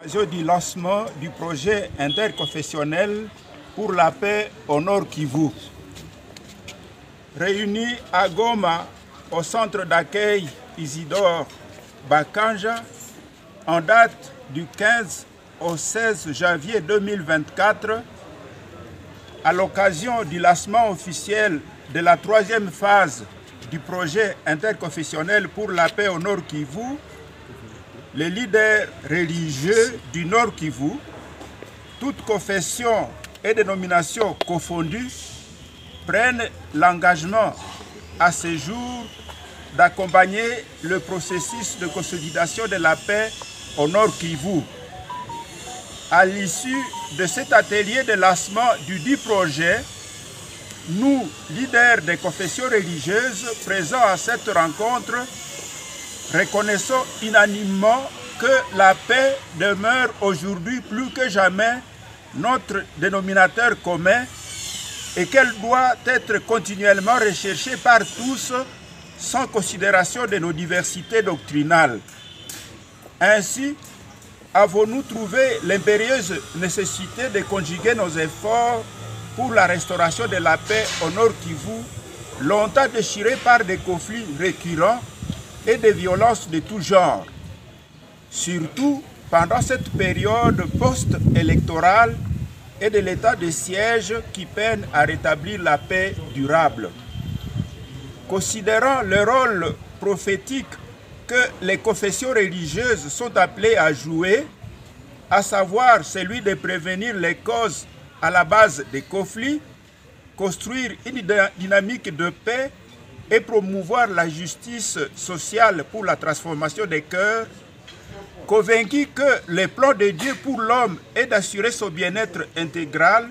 du lancement du projet interconfessionnel pour la paix au Nord Kivu. Réunis à Goma, au centre d'accueil Isidore Bakanja, en date du 15 au 16 janvier 2024, à l'occasion du lancement officiel de la troisième phase du projet interconfessionnel pour la paix au Nord Kivu, les leaders religieux du Nord Kivu, toutes confessions et dénominations confondues, prennent l'engagement à ce jour d'accompagner le processus de consolidation de la paix au Nord Kivu. À l'issue de cet atelier de lancement du dit projet, nous, leaders des confessions religieuses présents à cette rencontre, reconnaissons unanimement que la paix demeure aujourd'hui plus que jamais notre dénominateur commun et qu'elle doit être continuellement recherchée par tous sans considération de nos diversités doctrinales. Ainsi, avons-nous trouvé l'impérieuse nécessité de conjuguer nos efforts pour la restauration de la paix au Nord Kivu, longtemps déchiré par des conflits récurrents et des violences de tout genre, surtout pendant cette période post-électorale et de l'état de siège qui peine à rétablir la paix durable. Considérant le rôle prophétique que les confessions religieuses sont appelées à jouer, à savoir celui de prévenir les causes à la base des conflits, construire une dynamique de paix et promouvoir la justice sociale pour la transformation des cœurs, convaincu que le plan de Dieu pour l'homme est d'assurer son bien-être intégral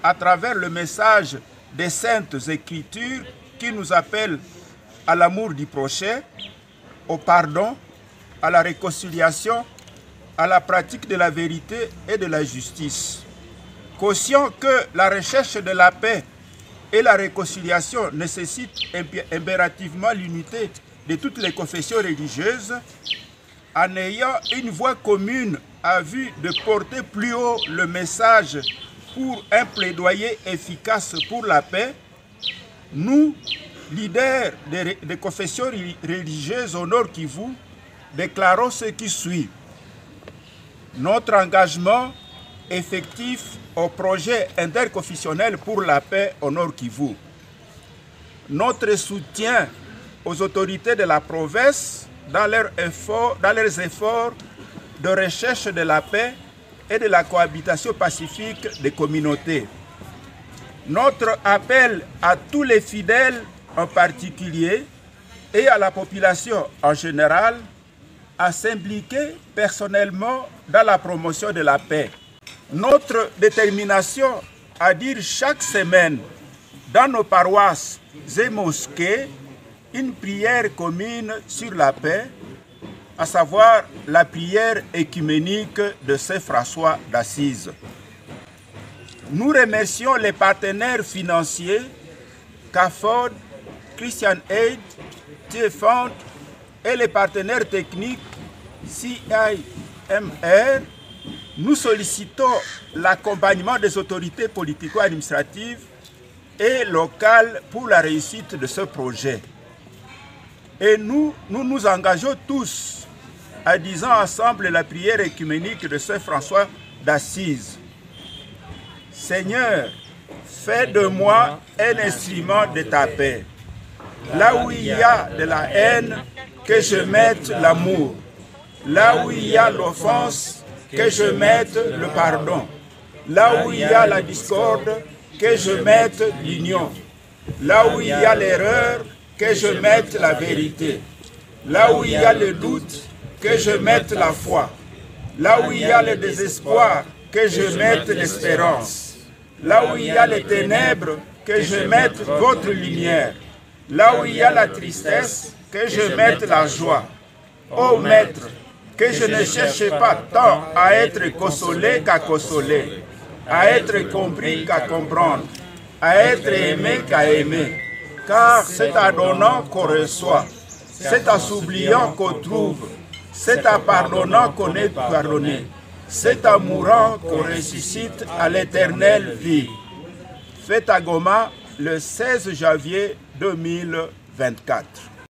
à travers le message des Saintes Écritures qui nous appellent à l'amour du prochain, au pardon, à la réconciliation, à la pratique de la vérité et de la justice. Conscient que la recherche de la paix et la réconciliation nécessitent impérativement l'unité de toutes les confessions religieuses, en ayant une voix commune à vue de porter plus haut le message pour un plaidoyer efficace pour la paix, nous, leaders des confessions religieuses au Nord Kivu, déclarons ce qui suit. Notre engagement effectif au projet interconfessionnel pour la paix au Nord Kivu. Notre soutien aux autorités de la province dans leurs efforts de recherche de la paix et de la cohabitation pacifique des communautés. Notre appel à tous les fidèles en particulier et à la population en général à s'impliquer personnellement dans la promotion de la paix. Notre détermination à dire chaque semaine dans nos paroisses et mosquées une prière commune sur la paix, à savoir la prière écuménique de Saint François d'Assise. Nous remercions les partenaires financiers CAFOD, Christian Aid, TFund et les partenaires techniques CIMR. Nous sollicitons l'accompagnement des autorités politico-administratives et locales pour la réussite de ce projet. Et nous nous engageons tous à disant ensemble la prière écuménique de Saint François d'Assise. Seigneur, fais de moi un instrument de ta paix. Là où il y a de la haine, que je mette l'amour. Là où il y a l'offense, que je mette le pardon. Là où il y a la discorde, que je mette l'union. Là où il y a l'erreur, que je mette la vérité. Là où il y a le doute, que je mette la foi. Là où il y a le désespoir, que je mette l'espérance. Là où il y a les ténèbres, que je mette votre lumière. Là où il y a la tristesse, que je mette la joie. Ô Maître, que je ne cherche pas tant à être consolé qu'à consoler, à être compris qu'à comprendre, à être aimé qu'à aimer. Car c'est en donnant qu'on reçoit, c'est en s'oubliant qu'on trouve, c'est en pardonnant qu'on est pardonné, C'est en mourant qu'on ressuscite à l'éternelle vie. Fête à Goma le 16 janvier 2024.